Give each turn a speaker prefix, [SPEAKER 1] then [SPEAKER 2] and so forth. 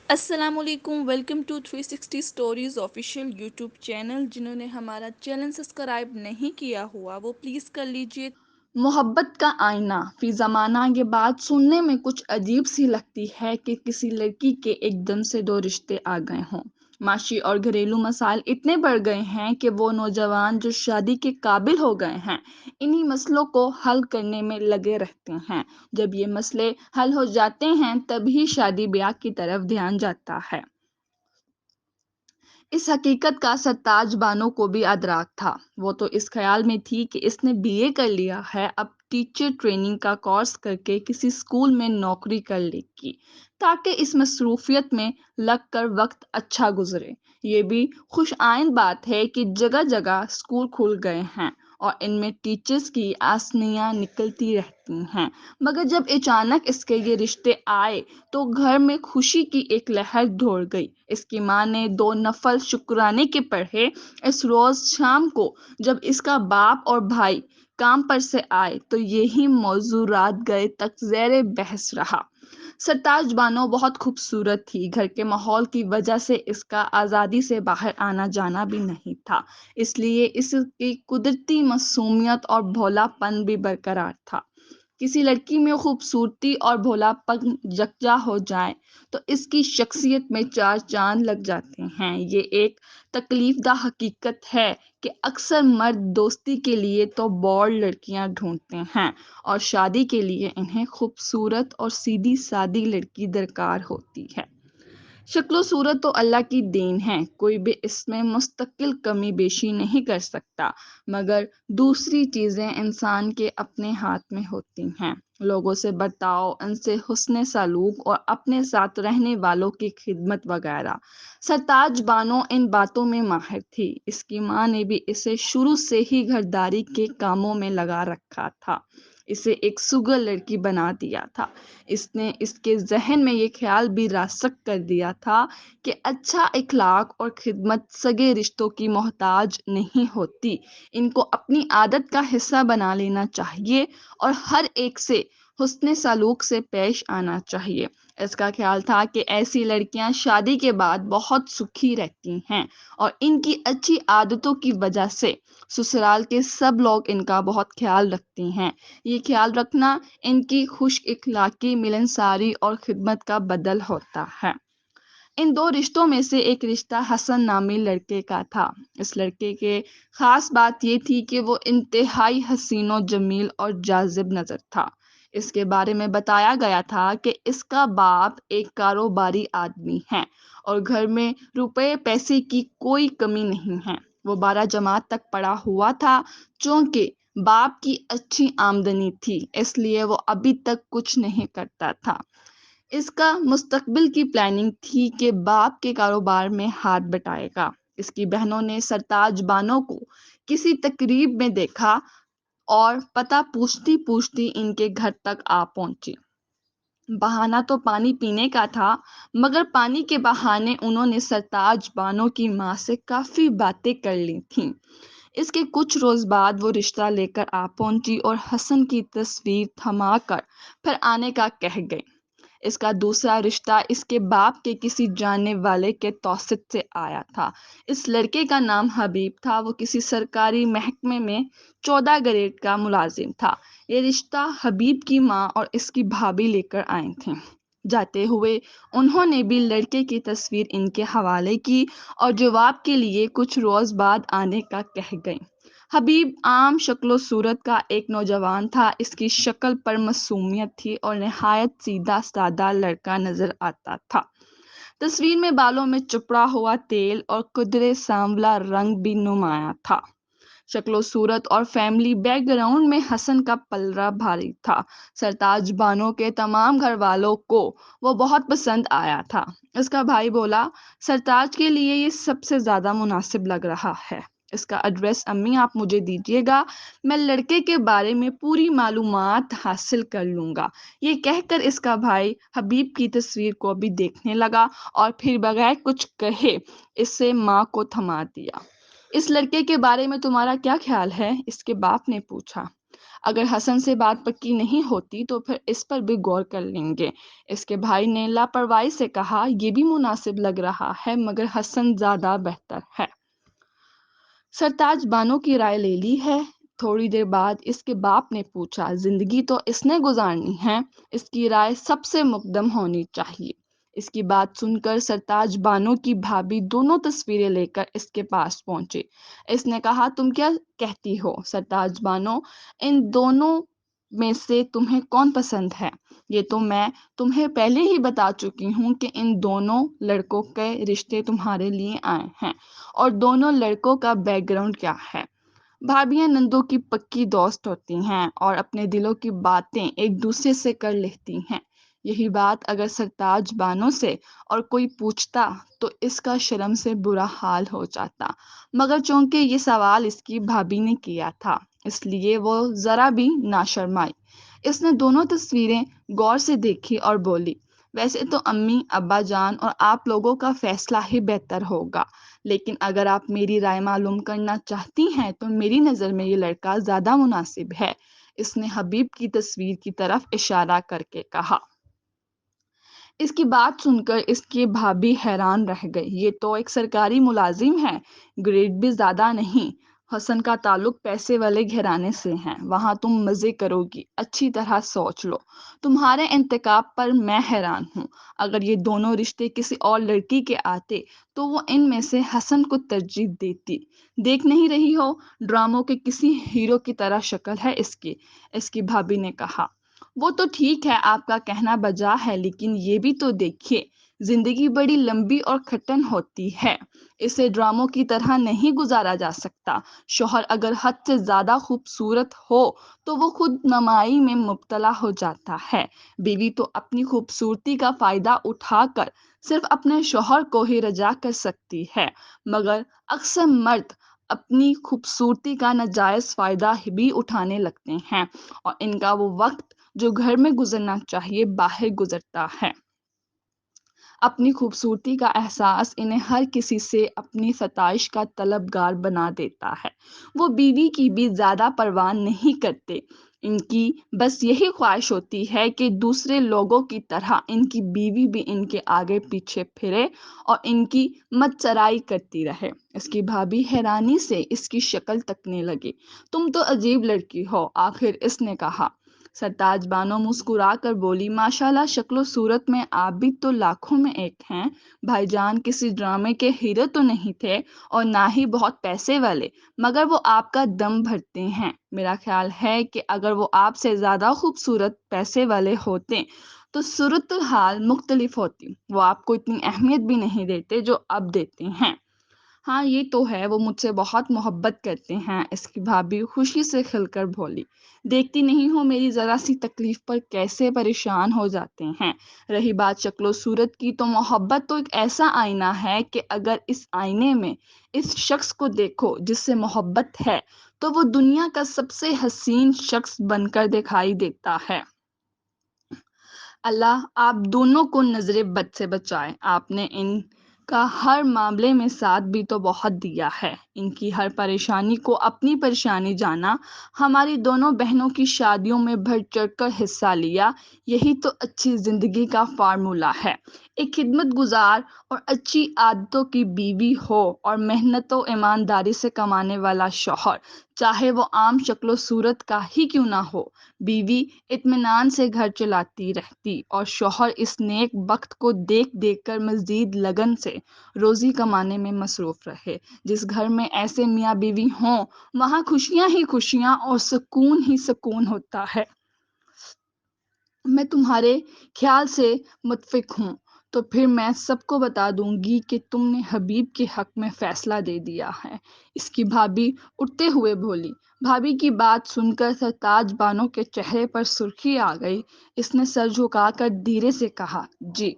[SPEAKER 1] السلام علیکم، welcome to 360 stories official YouTube channel. جنہوں نے ہمارا چینل سبسکرائب نہیں کیا ہوا وہ پلیز کر لیجئے۔
[SPEAKER 2] محبت کا آئینہ فی زمانہ یہ بات سننے میں کچھ عجیب سی لگتی ہے کہ کسی لڑکی کے ایک دم سے دو رشتے آ گئے ہوں۔ معاشی اور گھریلو مسائل اتنے بڑھ گئے ہیں کہ وہ نوجوان جو شادی کے قابل ہو گئے ہیں انہی مسئلوں کو حل کرنے میں لگے رہتے ہیں۔ جب یہ مسئلے حل ہو جاتے ہیں تبھی شادی بیاہ کی طرف دھیان جاتا ہے۔ اس حقیقت کا سرتاج بانو کو بھی ادراک تھا۔ وہ تو اس خیال میں تھی کہ اس نے BA کر لیا ہے، اب ٹیچر ٹریننگ کا کورس کر کے کسی اسکول میں نوکری کر لے گی تاکہ اس مصروفیت میں لگ کر وقت اچھا گزرے۔ یہ بھی خوش آئند بات ہے کہ جگہ جگہ اسکول کھل گئے ہیں اور ان میں ٹیچرز کی آسنیاں نکلتی رہتی ہیں، مگر جب اچانک اس کے یہ رشتے آئے تو گھر میں خوشی کی ایک لہر دوڑ گئی۔ اس کی ماں نے 2 نفل شکرانے کے پڑھے۔ اس روز شام کو جب اس کا باپ اور بھائی کام پر سے آئے تو یہی موضوع رات گئے تک زیر بحث رہا۔ سرتاج بانو بہت خوبصورت تھی، گھر کے ماحول کی وجہ سے اس کا آزادی سے باہر آنا جانا بھی نہیں تھا، اس لیے اس کی قدرتی معصومیت اور بھولا پن بھی برقرار تھا۔ کسی لڑکی میں خوبصورتی اور بھولا پن یکجا ہو جائے تو اس کی شخصیت میں 4 چاند لگ جاتے ہیں۔ یہ ایک تکلیف دہ حقیقت ہے کہ اکثر مرد دوستی کے لیے تو بوڑھ لڑکیاں ڈھونڈتے ہیں اور شادی کے لیے انہیں خوبصورت اور سیدھی سادی لڑکی درکار ہوتی ہے۔ شکل و صورت تو اللہ کی دین ہے، کوئی بھی اس میں مستقل کمی بیشی نہیں کر سکتا، مگر دوسری چیزیں انسان کے اپنے ہاتھ میں ہوتی ہیں۔ لوگوں سے برتاؤ، ان سے حسن سلوک اور اپنے ساتھ رہنے والوں کی خدمت وغیرہ۔ سرتاج بانو ان باتوں میں ماہر تھی۔ اس کی ماں نے بھی اسے شروع سے ہی گھرداری کے کاموں میں لگا رکھا تھا، اسے ایک سگل لڑکی بنا دیا تھا۔ اس نے اس کے ذہن میں یہ خیال بھی راسخ کر دیا تھا کہ اچھا اخلاق اور خدمت سگے رشتوں کی محتاج نہیں ہوتی، ان کو اپنی عادت کا حصہ بنا لینا چاہیے اور ہر ایک سے حسن سلوک سے پیش آنا چاہیے۔ اس کا خیال تھا کہ ایسی لڑکیاں شادی کے بعد بہت سکھی رہتی ہیں اور ان کی اچھی عادتوں کی وجہ سے سسرال کے سب لوگ ان کا بہت خیال رکھتے ہیں۔ یہ خیال رکھنا ان کی خوش اخلاقی، ملنساری اور خدمت کا بدل ہوتا ہے۔ ان 2 رشتوں میں سے ایک رشتہ حسن نامی لڑکے کا تھا۔ اس لڑکے کے خاص بات یہ تھی کہ وہ انتہائی حسین و جمیل اور جاذب نظر تھا۔ اس کے بارے میں بتایا گیا تھا کہ اس کا باپ ایک کاروباری آدمی ہے اور گھر میں روپے پیسے کی کوئی کمی نہیں ہے۔ وہ 12 جماعت تک پڑھا ہوا تھا۔ چونکہ باپ کی اچھی آمدنی تھی اس لیے وہ ابھی تک کچھ نہیں کرتا تھا۔ اس کا مستقبل کی پلاننگ تھی کہ باپ کے کاروبار میں ہاتھ بٹائے گا۔ اس کی بہنوں نے سرتاج بانو کو کسی تقریب میں دیکھا اور پتہ پوچھتی پوچھتی ان کے گھر تک آ پہنچی۔ بہانہ تو پانی پینے کا تھا، مگر پانی کے بہانے انہوں نے سرتاج بانو کی ماں سے کافی باتیں کر لی تھیں۔ اس کے کچھ روز بعد وہ رشتہ لے کر آ پہنچی اور حسن کی تصویر تھما کر پھر آنے کا کہہ گئی۔ اس کا دوسرا رشتہ اس کے باپ کے کسی جاننے والے کے توسط سے آیا تھا۔ اس لڑکے کا نام حبیب تھا، وہ کسی سرکاری محکمے میں 14 گریڈ کا ملازم تھا۔ یہ رشتہ حبیب کی ماں اور اس کی بھابھی لے کر آئے تھے۔ جاتے ہوئے انہوں نے بھی لڑکے کی تصویر ان کے حوالے کی اور جواب کے لیے کچھ روز بعد آنے کا کہہ گئیں۔ حبیب عام شکل و صورت کا ایک نوجوان تھا، اس کی شکل پر معصومیت تھی اور نہایت سیدھا سادہ لڑکا نظر آتا تھا۔ تصویر میں بالوں میں چپڑا ہوا تیل اور قدرے سانولا رنگ بھی نمایاں تھا۔ شکل و صورت اور فیملی بیک گراؤنڈ میں حسن کا پلڑا بھاری تھا۔ سرتاج بانو کے تمام گھر والوں کو وہ بہت پسند آیا تھا۔ اس کا بھائی بولا، سرتاج کے لیے یہ سب سے زیادہ مناسب لگ رہا ہے۔ اس کا ایڈریس امی آپ مجھے دیجیے گا، میں لڑکے کے بارے میں پوری معلومات حاصل کر لوں گا۔ یہ کہہ کر اس کا بھائی حبیب کی تصویر کو بھی دیکھنے لگا اور پھر بغیر کچھ کہے اس سے ماں کو تھما دیا۔ اس لڑکے کے بارے میں تمہارا کیا خیال ہے؟ اس کے باپ نے پوچھا۔ اگر حسن سے بات پکی نہیں ہوتی تو پھر اس پر بھی غور کر لیں گے۔ اس کے بھائی نے لاپرواہی سے کہا، یہ بھی مناسب لگ رہا ہے مگر حسن زیادہ بہتر ہے۔ سرتاج بانو کی رائے لے لی ہے؟ تھوڑی دیر بعد اس کے باپ نے پوچھا، زندگی تو اس نے گزارنی ہے، اس کی رائے سب سے مقدم ہونی چاہیے۔ اس کی بات سن کر سرتاج بانو کی بھابھی دونوں تصویریں لے کر اس کے پاس پہنچے۔ اس نے کہا، تم کیا کہتی ہو سرتاج بانو، ان دونوں میں سے تمہیں کون پسند ہے؟ یہ تو میں تمہیں پہلے ہی بتا چکی ہوں کہ ان دونوں لڑکوں کے رشتے تمہارے لیے آئے ہیں اور دونوں لڑکوں کا بیک گراؤنڈ کیا ہے۔ بھابیاں نندوں کی پکی دوست ہوتی ہیں اور اپنے دلوں کی باتیں ایک دوسرے سے کر لیتی ہیں۔ یہی بات اگر سرتاج بانو سے اور کوئی پوچھتا تو اس کا شرم سے برا حال ہو جاتا، مگر چونکہ یہ سوال اس کی بھابھی نے کیا تھا اس لیے وہ ذرا بھی نہ شرمائی۔ اس نے دونوں تصویریں غور سے دیکھی اور بولی، ویسے تو امی ابا جان اور آپ لوگوں کا فیصلہ ہی بہتر ہوگا، لیکن اگر آپ میری رائے معلوم کرنا چاہتی ہیں تو میری نظر میں یہ لڑکا زیادہ مناسب ہے۔ اس نے حبیب کی تصویر کی طرف اشارہ کر کے کہا۔ اس کی بات سن کر اس کی بھابھی حیران رہ گئی۔ یہ تو ایک سرکاری ملازم ہے، گریڈ بھی زیادہ نہیں۔ حسن کا تعلق پیسے والے گھرانے سے ہے، وہاں تم مزے کرو گی، اچھی طرح سوچ لو۔ تمہارے انتخاب پر میں حیران ہوں۔ اگر یہ دونوں رشتے کسی اور لڑکی کے آتے تو وہ ان میں سے حسن کو ترجیح دیتی۔ دیکھ نہیں رہی ہو، ڈراموں کے کسی ہیرو کی طرح شکل ہے اس کی بھابھی نے کہا۔ وہ تو ٹھیک ہے، آپ کا کہنا بجا ہے، لیکن یہ بھی تو دیکھیے، زندگی بڑی لمبی اور کھٹن ہوتی ہے، اسے ڈراموں کی طرح نہیں گزارا جا سکتا۔ شوہر اگر حد سے زیادہ خوبصورت ہو تو وہ خود نمائی میں مبتلا ہو جاتا ہے، بیوی تو اپنی خوبصورتی کا فائدہ اٹھا کر صرف اپنے شوہر کو ہی رجا کر سکتی ہے، مگر اکثر مرد اپنی خوبصورتی کا ناجائز فائدہ بھی اٹھانے لگتے ہیں اور ان کا وہ وقت جو گھر میں گزرنا چاہیے باہر گزرتا ہے۔ اپنی خوبصورتی کا احساس انہیں ہر کسی سے اپنی ستائش کا طلبگار بنا دیتا ہے۔ وہ بیوی کی بھی زیادہ پرواہ نہیں کرتے، ان کی بس یہی خواہش ہوتی ہے کہ دوسرے لوگوں کی طرح ان کی بیوی بھی ان کے آگے پیچھے پھرے اور ان کی مت سرائی کرتی رہے۔ اس کی بھابھی حیرانی سے اس کی شکل تکنے لگی۔ تم تو عجیب لڑکی ہو، آخر اس نے کہا۔ سرتاج بانو مسکرا کر بولی، ماشاءاللہ، شکل و صورت میں آپ بھی تو لاکھوں میں ایک ہیں۔ بھائی جان کسی ڈرامے کے ہیرو تو نہیں تھے اور نہ ہی بہت پیسے والے، مگر وہ آپ کا دم بھرتے ہیں۔ میرا خیال ہے کہ اگر وہ آپ سے زیادہ خوبصورت پیسے والے ہوتے تو صورتحال مختلف ہوتی، وہ آپ کو اتنی اہمیت بھی نہیں دیتے جو اب دیتے ہیں۔ ہاں یہ تو ہے، وہ مجھ سے بہت محبت کرتے ہیں، اس کی بھابھی خوشی سے کھل کر بولی۔ دیکھتی نہیں ہو میری ذرا سی تکلیف پر کیسے پریشان ہو جاتے ہیں۔ رہی بات شکل و صورت کی تو محبت تو ایک ایسا آئینہ ہے کہ اگر اس آئینے میں اس شخص کو دیکھو جس سے محبت ہے تو وہ دنیا کا سب سے حسین شخص بن کر دکھائی دیتا ہے۔ اللہ آپ دونوں کو نظر بد سے بچائے۔ آپ نے ان کا ہر معاملے میں ساتھ بھی تو بہت دیا ہے، ان کی ہر پریشانی کو اپنی پریشانی جانا، ہماری دونوں بہنوں کی شادیوں میں بڑھ چڑھ کر حصہ لیا، یہی تو اچھی زندگی کا فارمولہ ہے۔ ایک خدمت گزار اور اچھی عادتوں کی بیوی ہو اور محنت و ایمانداری سے کمانے والا شوہر، چاہے وہ عام شکل و صورت کا ہی کیوں نہ ہو۔ بیوی اطمینان سے گھر چلاتی رہتی اور شوہر اس نیک بخت کو دیکھ دیکھ کر مزید لگن سے روزی کمانے میں مصروف رہے۔ جس گھر میں ایسے میاں بیوی ہوں وہاں خوشیاں ہی خوشیاں اور سکون ہی سکون ہوتا ہے۔ میں تمہارے خیال سے متفق ہوں، تو پھر میں سب کو بتا دوں گی کہ تم نے حبیب کے حق میں فیصلہ دے دیا ہے، اس کی بھابھی اٹھتے ہوئے بولی۔ بھابھی کی بات سن کر سرتاج بانو کے چہرے پر سرخی آ گئی۔ اس نے سر جھکا کر دھیرے سے کہا، جی